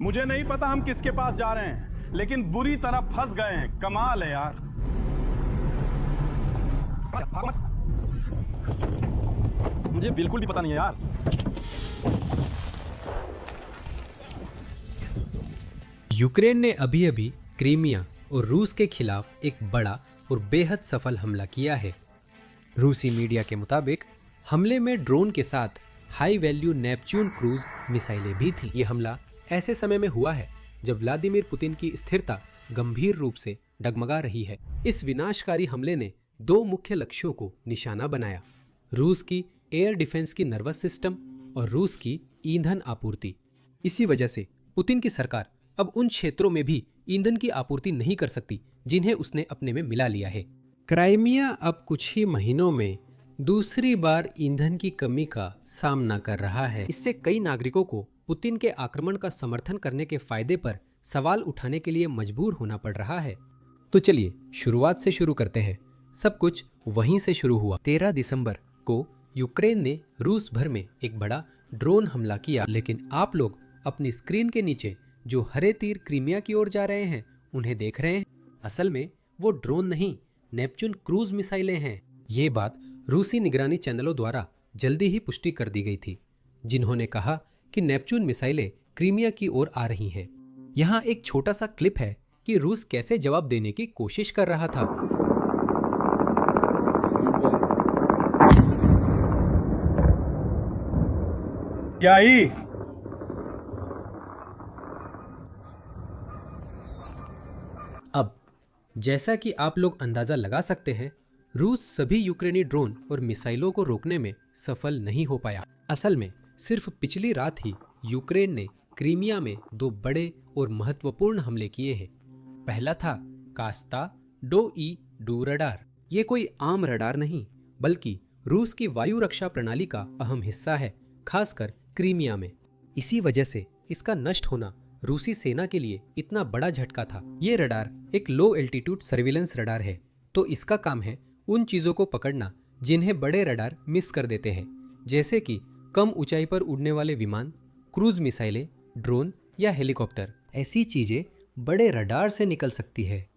मुझे नहीं पता हम किसके पास जा रहे हैं, लेकिन बुरी तरह फंस गए हैं। कमाल है यार। मुझे बिल्कुल भी पता नहीं है यार। यूक्रेन ने अभी अभी क्रीमिया और रूस के खिलाफ एक बड़ा और बेहद सफल हमला किया है। रूसी मीडिया के मुताबिक हमले में ड्रोन के साथ हाई वैल्यू नेपच्यून क्रूज मिसाइलें भी थीं। ये हमला ऐसे समय में हुआ है जब व्लादिमीर पुतिन की स्थिरता गंभीर रूप से डगमगा रही है। इस विनाशकारी हमले ने दो मुख्य लक्ष्यों को निशाना बनाया: रूस की एयर डिफेंस की नर्वस सिस्टम और रूस की ईंधन आपूर्ति। इसी वजह से पुतिन की सरकार अब उन क्षेत्रों में भी ईंधन की आपूर्ति नहीं कर सकती जिन्हें उसने अपने में मिला लिया है। क्राइमिया अब कुछ ही महीनों में दूसरी बार ईंधन की कमी का सामना कर रहा है। इससे कई नागरिकों को पुतिन के आक्रमण का समर्थन करने के फायदे पर सवाल उठाने के लिए मजबूर होना पड़ रहा है। तो चलिए शुरुआत से शुरू करते हैं। सब कुछ वहीं से शुरू हुआ। 13 दिसंबर को यूक्रेन ने रूस भर में एक बड़ा ड्रोन हमला किया, लेकिन आप लोग अपनी स्क्रीन के नीचे जो हरे तीर क्रीमिया की ओर जा रहे हैं उन्हें देख रहे हैं। असल में वो ड्रोन नहीं, नेपच्यून क्रूज मिसाइलें हैं। ये बात रूसी निगरानी चैनलों द्वारा जल्दी ही पुष्टि कर दी गई थी, जिन्होंने कहा कि नेपच्यून मिसाइलें क्रीमिया की ओर आ रही हैं। यहाँ एक छोटा सा क्लिप है कि रूस कैसे जवाब देने की कोशिश कर रहा था। यही अब जैसा कि आप लोग अंदाजा लगा सकते हैं, रूस सभी यूक्रेनी ड्रोन और मिसाइलों को रोकने में सफल नहीं हो पाया। असल में सिर्फ पिछली रात ही यूक्रेन ने क्रीमिया में दो बड़े और महत्वपूर्ण हमले किए हैं। पहला था कास्ता डो रडार। ये कोई आम रडार नहीं, बल्कि रूस की वायु रक्षा प्रणाली का अहम हिस्सा है, खासकर क्रीमिया में। इसी वजह से इसका नष्ट होना रूसी सेना के लिए इतना बड़ा झटका था। ये रडार एक लो एल्टीट्यूड सर्विलेंस रडार है, तो इसका काम है उन चीजों को पकड़ना जिन्हें बड़े रडार मिस कर देते हैं, जैसे कि कम ऊंचाई पर उड़ने वाले विमान, क्रूज मिसाइलें, ड्रोन या हेलीकॉप्टर। ऐसी चीजें बड़े रडार से निकल सकती है,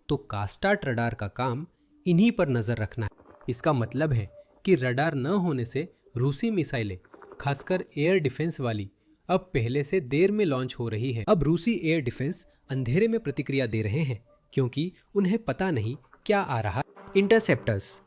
तो कास्टाट रडार का काम इन्हीं पर नजर रखना है। इसका मतलब है कि रडार न होने से रूसी मिसाइलें, खासकर एयर डिफेंस वाली, अब पहले से देर में लॉन्च हो रही है। अब रूसी एयर डिफेंस अंधेरे में प्रतिक्रिया दे रहे हैं, क्योंकि उन्हें पता नहीं क्या आ रहा। इंटरसेप्टर्स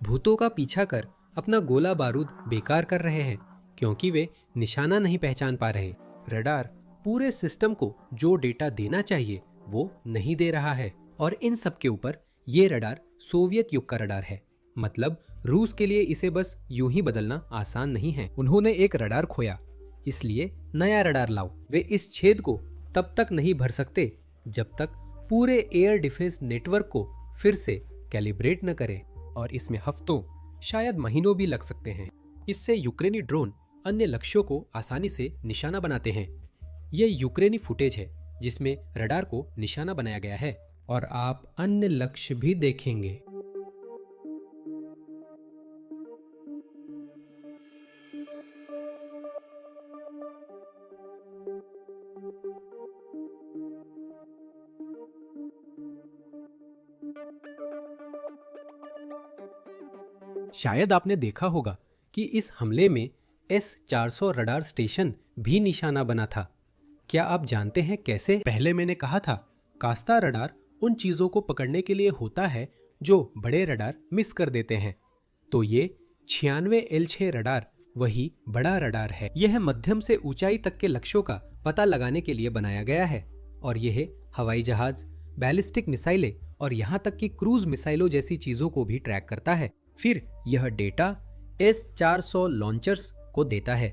भूतों का पीछा कर अपना गोला बारूद बेकार कर रहे हैं, क्योंकि वे निशाना नहीं पहचान पा रहे। रडार पूरे सिस्टम को जो डेटा देना चाहिए वो नहीं दे रहा है, और इन सब के ऊपर ये रडार सोवियत युग का रडार है। मतलब रूस के लिए इसे बस यूं ही बदलना आसान नहीं है। उन्होंने एक रडार खोया, इसलिए नया रडार लाओ। वे इस छेद को तब तक नहीं भर सकते जब तक पूरे एयर डिफेंस नेटवर्क को फिर से कैलिब्रेट न करें, और इसमें हफ्तों शायद महीनों भी लग सकते हैं। इससे यूक्रेनी ड्रोन अन्य लक्ष्यों को आसानी से निशाना बनाते हैं। यह यूक्रेनी फुटेज है जिसमें रडार को निशाना बनाया गया है, और आप अन्य लक्ष्य भी देखेंगे। शायद आपने देखा होगा कि इस हमले में S-400 रडार स्टेशन भी निशाना बना था। क्या आप जानते हैं कैसे? पहले मैंने कहा था कास्ता रडार उन चीजों को पकड़ने के लिए होता है जो बड़े रडार मिस कर देते हैं। तो ये 96 L6 रडार वही बड़ा रडार है। यह मध्यम से ऊंचाई तक के लक्ष्यों का पता लगाने के लिए बनाया गया है, और यह हवाई जहाज, बैलिस्टिक मिसाइलें और यहाँ तक कि क्रूज मिसाइलों जैसी चीजों को भी ट्रैक करता है। फिर यह डेटा S-400 लॉन्चर्स को देता है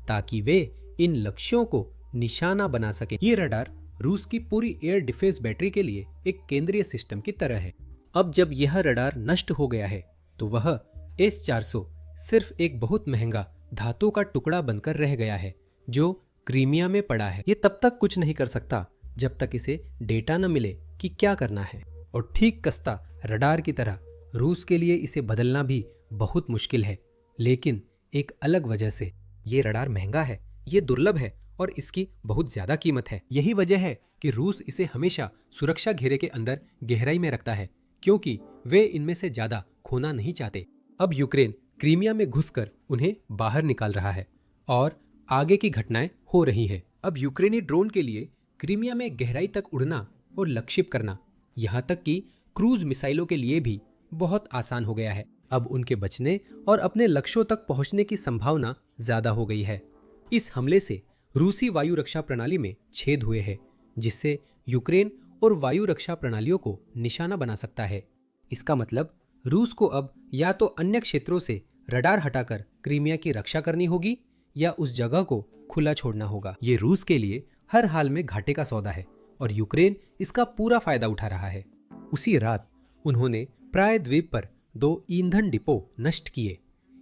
ताकि वे इन लक्ष्यों को निशाना बना सके। ये रडार रूस की पूरी एयर डिफेंस बैटरी के लिए एक केंद्रीय सिस्टम की तरह है। अब जब यह रडार नष्ट हो गया है, तो वह S-400 सिर्फ एक बहुत महंगा धातु का टुकड़ा बनकर रह गया है जो क्रीमिया में पड़ा है। ये तब तक कुछ नहीं कर सकता जब तक इसे डेटा न मिले कि क्या करना है। और ठीक कस्ता रडार की तरह रूस के लिए इसे बदलना भी बहुत मुश्किल है, लेकिन एक अलग वजह से। ये रडार महंगा है, ये दुर्लभ है, और इसकी बहुत ज्यादा कीमत है। यही वजह है कि रूस इसे हमेशा सुरक्षा घेरे के अंदर गहराई में रखता है, क्योंकि वे इनमें से ज्यादा खोना नहीं चाहते। अब यूक्रेन क्रीमिया में घुसकर उन्हें बाहर निकाल रहा है और आगे की घटनाएं हो रही हैं। अब यूक्रेनी ड्रोन के लिए क्रीमिया में गहराई तक उड़ना और लक्षित करना, यहाँ तक कि क्रूज मिसाइलों के लिए भी बहुत आसान हो गया है। अब उनके बचने और अपने लक्ष्यों तक पहुंचने की संभावना ज्यादा हो गई है। इस हमले से रूसी वायु रक्षा प्रणाली में छेद हुए हैं, जिससे यूक्रेन और वायु रक्षा प्रणालियों को निशाना बना सकता है। इसका मतलब रूस को अब या तो अन्य क्षेत्रों से रडार हटाकर क्रीमिया की रक्षा करनी होगी या उस जगह को खुला छोड़ना होगा। ये रूस के लिए हर हाल में घाटे का सौदा है और यूक्रेन इसका पूरा फायदा उठा रहा है। उसी रात उन्होंने प्रायद्वीप पर 2 ईंधन डिपो नष्ट किए।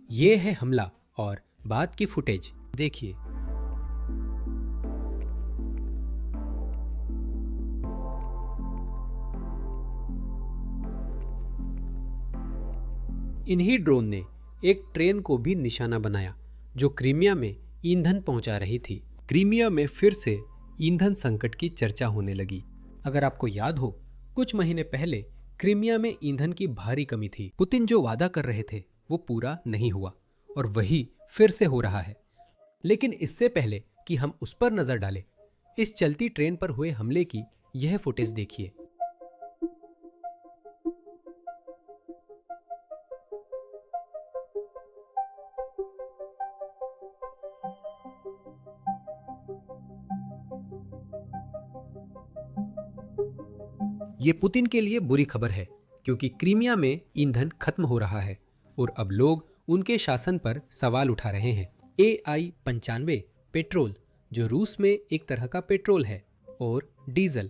ये है हमला और बाद की फुटेज देखिए। इन्हीं ड्रोन ने एक ट्रेन को भी निशाना बनाया जो क्रीमिया में ईंधन पहुंचा रही थी। क्रीमिया में फिर से ईंधन संकट की चर्चा होने लगी। अगर आपको याद हो, कुछ महीने पहले क्रीमिया में ईंधन की भारी कमी थी। पुतिन जो वादा कर रहे थे वो पूरा नहीं हुआ और वही फिर से हो रहा है। लेकिन इससे पहले कि हम उस पर नजर डालें, इस चलती ट्रेन पर हुए हमले की यह फुटेज देखिए। ये पुतिन के लिए बुरी खबर है, क्योंकि क्रीमिया में ईंधन खत्म हो रहा है और अब लोग उनके शासन पर सवाल उठा रहे हैं। AI-95 पेट्रोल, जो रूस में एक तरह का पेट्रोल है, और डीजल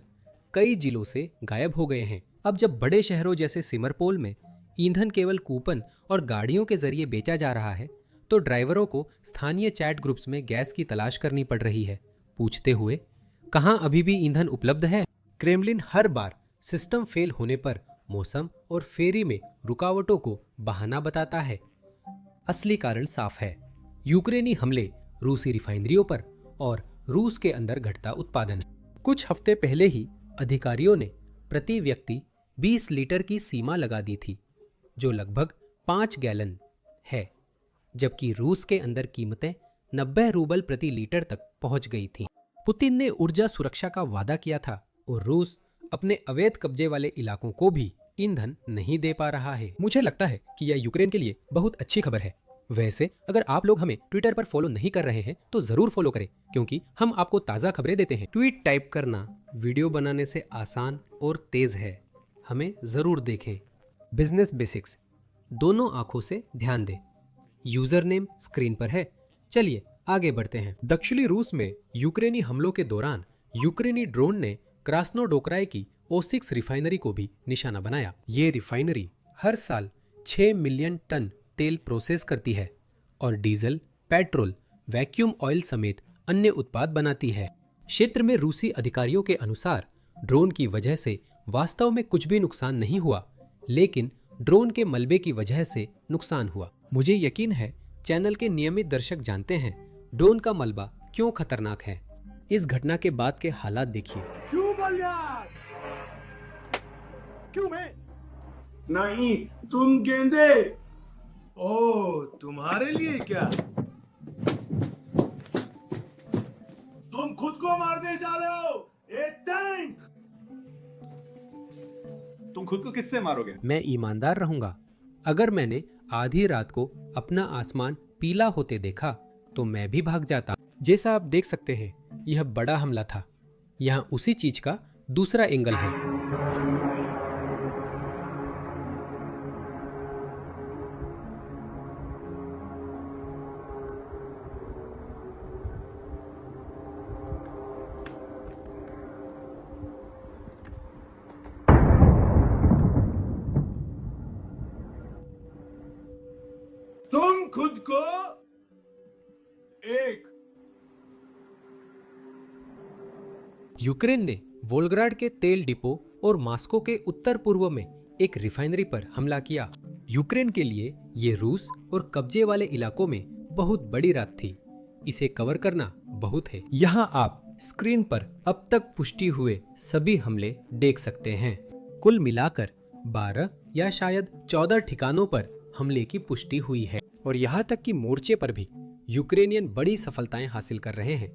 कई जिलों से गायब हो गए हैं। अब जब बड़े शहरों जैसे सिमरपोल में ईंधन केवल कूपन और गाड़ियों के जरिए बेचा जा रहा है, तो ड्राइवरों को स्थानीय चैट ग्रुप्स में गैस की तलाश करनी पड़ रही है, पूछते हुए कहाँ अभी भी ईंधन उपलब्ध है। क्रेमलिन हर बार सिस्टम फेल होने पर मौसम और फेरी में रुकावटों को बहाना बताता है। असली कारण साफ है, यूक्रेनी हमले रूसी रिफाइनरियों पर और रूस के अंदर घटता उत्पादन। कुछ हफ्ते पहले ही अधिकारियों ने प्रति व्यक्ति 20 लीटर की सीमा लगा दी थी, जो लगभग 5 गैलन है, जबकि रूस के अंदर कीमतें 90 रूबल प्रति लीटर तक पहुंच गई थीं। पुतिन ने ऊर्जा सुरक्षा का वादा किया था और रूस अपने अवैध कब्जे वाले इलाकों को भी ईंधन नहीं दे पा रहा है। मुझे लगता है कि यह यूक्रेन के लिए बहुत अच्छी खबर है। वैसे अगर आप लोग हमें ट्विटर पर फॉलो नहीं कर रहे हैं तो जरूर फॉलो करें, क्योंकि हम आपको ताज़ा खबरें देते हैं। ट्वीट टाइप करना वीडियो बनाने से आसान और तेज है। हमें जरूर देखें। बिजनेस बेसिक्स, दोनों आंखों से ध्यान दें। यूजर नेम स्क्रीन पर है। चलिए आगे बढ़ते हैं। दक्षिणी रूस में यूक्रेनी हमलों के दौरान यूक्रेनी ड्रोन ने क्रास्नोडोक्राय की O6 रिफाइनरी को भी निशाना बनाया। ये रिफाइनरी हर साल 6 मिलियन टन तेल प्रोसेस करती है और डीजल, पेट्रोल, वैक्यूम ऑयल समेत अन्य उत्पाद बनाती है। क्षेत्र में रूसी अधिकारियों के अनुसार ड्रोन की वजह से वास्तव में कुछ भी नुकसान नहीं हुआ, लेकिन ड्रोन के मलबे की वजह से नुकसान हुआ। मुझे यकीन है चैनल के नियमित दर्शक जानते हैं ड्रोन का मलबा क्यों खतरनाक है। इस घटना के बाद के हालात देखिए। क्यों बलियान? क्यों मैं? नहीं, तुम गेंदे। ओ, तुम्हारे लिए क्या? तुम खुद को मारने जा रहे हो। ए टैंक! तुम खुद को किससे मारोगे? मैं ईमानदार रहूंगा। अगर मैंने आधी रात को अपना आसमान पीला होते देखा तो मैं भी भाग जाता। जैसा आप देख सकते हैं, यह बड़ा हमला था। यहाँ उसी चीज का दूसरा एंगल है। तुम खुद को एक यूक्रेन ने वोल्गराड के तेल डिपो और मॉस्को के उत्तर पूर्व में एक रिफाइनरी पर हमला किया। यूक्रेन के लिए ये रूस और कब्जे वाले इलाकों में बहुत बड़ी रात थी। इसे कवर करना बहुत है। यहाँ आप स्क्रीन पर अब तक पुष्टि हुए सभी हमले देख सकते हैं। कुल मिलाकर 12 या शायद 14 ठिकानों पर हमले की पुष्टि हुई है और यहाँ तक कि मोर्चे पर भी यूक्रेनियन बड़ी सफलताएं हासिल कर रहे हैं।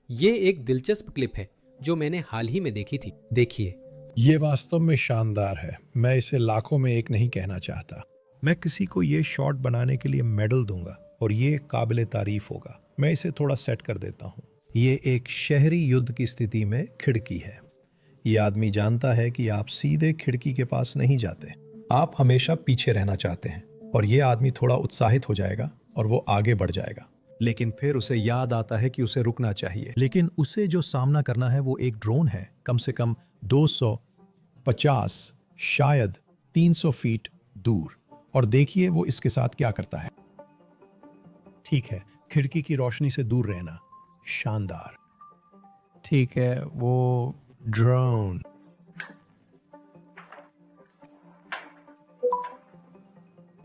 ये एक दिलचस्प क्लिप है जो मैंने हाल ही में देखी थी। देखिए। ये वास्तव में शानदार है। मैं इसे लाखों में एक नहीं कहना चाहता। मैं किसी को ये शॉट बनाने के लिए मेडल दूंगा और ये काबिले तारीफ होगा। मैं इसे थोड़ा सेट कर देता हूँ। ये एक शहरी युद्ध की स्थिति में खिड़की है। ये आदमी जानता है कि आप सीधे खिड़की के पास नहीं जाते, आप हमेशा पीछे रहना चाहते हैं। और ये आदमी थोड़ा उत्साहित हो जाएगा और वो आगे बढ़ जाएगा, लेकिन फिर उसे याद आता है कि उसे रुकना चाहिए। लेकिन उसे जो सामना करना है वो एक ड्रोन है, कम से कम 250 शायद 300 फीट दूर। और देखिए वो इसके साथ क्या करता है। ठीक है, खिड़की की रोशनी से दूर रहना, शानदार। ठीक है, वो ड्रोन।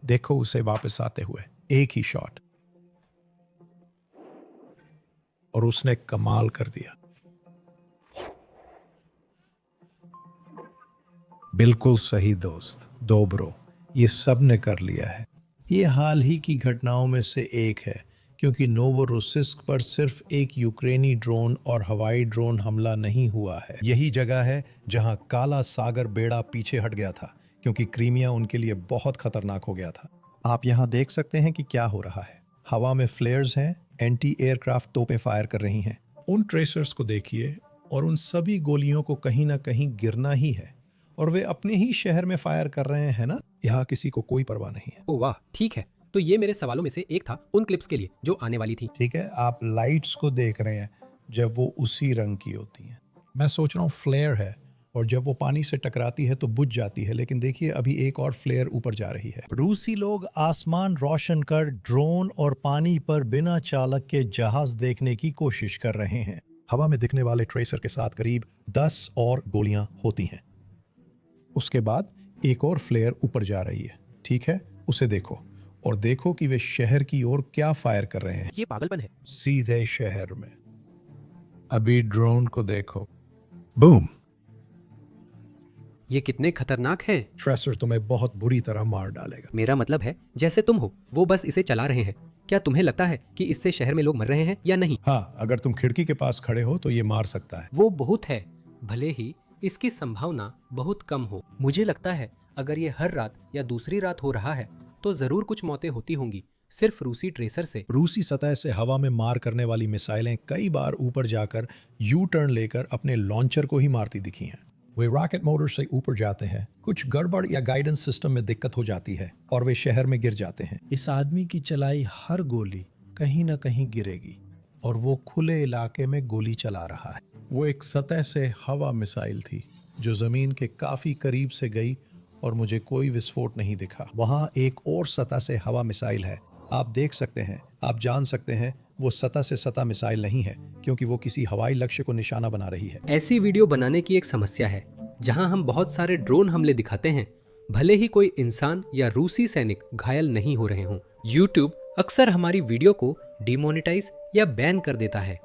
देखो उसे वापस आते हुए, एक ही शॉट, और उसने कमाल कर दिया। बिल्कुल सही दोस्त, दोब्रो, ये सब ने कर लिया है। ये हाल ही की घटनाओं में से एक है, क्योंकि नोवोरोसिस्क पर सिर्फ एक यूक्रेनी ड्रोन और हवाई ड्रोन हमला नहीं हुआ है। यही जगह है जहां काला सागर बेड़ा पीछे हट गया था, क्योंकि क्रीमिया उनके लिए बहुत खतरनाक हो गया था। आप यहां देख सकते हैं कि क्या हो रहा है। हवा में फ्लेयर्स हैं, एंटी एयरक्राफ्ट तोपें फायर कर रही हैं। उन ट्रेसर्स को देखिए, और उन सभी गोलियों को कहीं ना कहीं गिरना ही है, और वे अपने ही शहर में फायर कर रहे हैं ना। यहाँ किसी को कोई परवाह नहीं है। ओ वाह, ठीक है। तो ये मेरे सवालों में से एक था उन क्लिप्स के लिए जो आने वाली थी। ठीक है, आप लाइट्स को देख रहे हैं जब वो उसी रंग की होती हैं। मैं सोच रहा हूँ फ्लेयर है, और जब वो पानी से टकराती है तो बुझ जाती है। लेकिन देखिए अभी एक और फ्लेयर ऊपर जा रही है। रूसी लोग आसमान रोशन कर ड्रोन और पानी पर बिना चालक के जहाज देखने की कोशिश कर रहे हैं। हवा में दिखने वाले ट्रेसर के साथ करीब 10 और गोलियां होती हैं। उसके बाद एक और फ्लेयर ऊपर जा रही है। ठीक है, उसे देखो, और देखो कि वे शहर की ओर क्या फायर कर रहे हैं। ये पागलपन है। सीधे शहर में। अभी ड्रोन को देखो, बूम। ये कितने खतरनाक हैं। ट्रेसर तुम्हें बहुत बुरी तरह मार डालेगा। मेरा मतलब है जैसे तुम हो वो बस इसे चला रहे हैं। क्या तुम्हें लगता है कि इससे शहर में लोग मर रहे हैं या नहीं? हाँ, अगर तुम खिड़की के पास खड़े हो तो ये मार सकता है। वो बहुत है, भले ही इसकी संभावना बहुत कम हो। मुझे लगता है अगर ये हर रात या दूसरी रात हो रहा है तो जरूर कुछ मौतें होती होंगी, सिर्फ रूसी ट्रेसर से। रूसी सतह से हवा में मार करने वाली मिसाइलें कई बार ऊपर जाकर यू टर्न लेकर अपने लॉन्चर को ही मारती दिखी हैं। वे रॉकेट मोटर से ऊपर जाते हैं, कुछ गड़बड़ या गाइडेंस सिस्टम में दिक्कत हो जाती है और वे शहर में गिर जाते हैं। इस आदमी की चलाई हर गोली कहीं ना कहीं गिरेगी, और वो खुले इलाके में गोली चला रहा है। वो एक सतह से हवा मिसाइल थी जो जमीन के काफी करीब से गई और मुझे कोई विस्फोट नहीं दिखा। वहाँ एक और सतह से हवा मिसाइल है, आप देख सकते हैं। आप जान सकते हैं वो सतह से सतह मिसाइल नहीं है, क्योंकि वो किसी हवाई लक्ष्य को निशाना बना रही है। ऐसी वीडियो बनाने की एक समस्या है जहां हम बहुत सारे ड्रोन हमले दिखाते हैं, भले ही कोई इंसान या रूसी सैनिक घायल नहीं हो रहे हों। YouTube अक्सर हमारी वीडियो को डिमोनेटाइज या बैन कर देता है।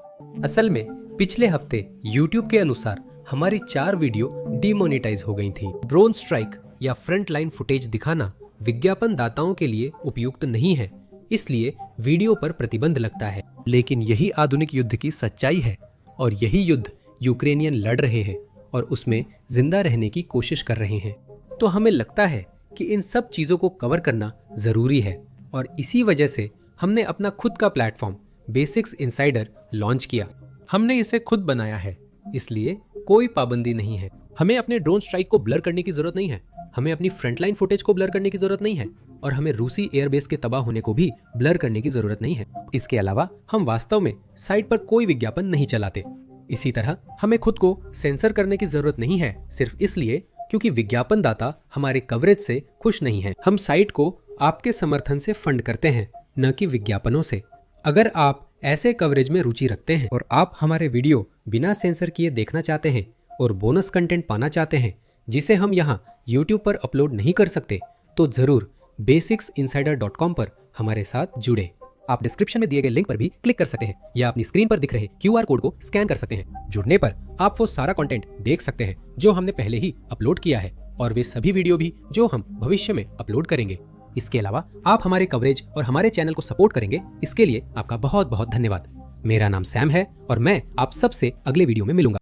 असल में पिछले हफ्ते YouTube के अनुसार हमारी 4 वीडियो डिमोनेटाइज हो गई थी। ड्रोन स्ट्राइक या फ्रंट लाइन फुटेज दिखाना विज्ञापन दाताओं के लिए उपयुक्त नहीं है, इसलिए वीडियो पर प्रतिबंध लगता है। लेकिन यही आधुनिक युद्ध की सच्चाई है, और यही युद्ध यूक्रेनियन लड़ रहे हैं और उसमें जिंदा रहने की कोशिश कर रहे हैं। तो हमें लगता है कि इन सब चीजों को कवर करना जरूरी है, और इसी वजह से हमने अपना खुद का प्लेटफॉर्म बेसिक्स इनसाइडर लॉन्च किया। हमने इसे खुद बनाया है, इसलिए कोई पाबंदी नहीं है। हमें अपने ड्रोन स्ट्राइक को ब्लर करने की जरूरत नहीं है, हमें अपनी फ्रंटलाइन फुटेज को ब्लर करने की जरूरत नहीं है, और हमें रूसी एयरबेस के तबाह होने को भी ब्लर करने की जरूरत नहीं है। इसके अलावा हम वास्तव में साइट पर कोई विज्ञापन नहीं चलाते। इसी तरह हमें खुद को सेंसर करने की जरूरत नहीं है, सिर्फ इसलिए क्योंकि विज्ञापन दाता हमारे कवरेज से खुश नहीं है। हम साइट को आपके समर्थन से फंड करते हैं, न कि विज्ञापनों से। अगर आप ऐसे कवरेज में रुचि रखते हैं और आप हमारे वीडियो बिना सेंसर किए देखना चाहते हैं और बोनस कंटेंट पाना चाहते हैं जिसे हम यहाँ YouTube पर अपलोड नहीं कर सकते, तो जरूर basicsinsider.com पर हमारे साथ जुड़े। आप डिस्क्रिप्शन में दिए गए लिंक पर भी क्लिक कर सकते हैं या अपनी स्क्रीन पर दिख रहे QR कोड को स्कैन कर सकते हैं। जुड़ने पर आप वो सारा कंटेंट देख सकते हैं जो हमने पहले ही अपलोड किया है और वे सभी वीडियो भी जो हम भविष्य में अपलोड करेंगे। इसके अलावा आप हमारे कवरेज और हमारे चैनल को सपोर्ट करेंगे, इसके लिए आपका बहुत बहुत धन्यवाद। मेरा नाम सैम है और मैं आप सबसे अगले वीडियो में मिलूंगा।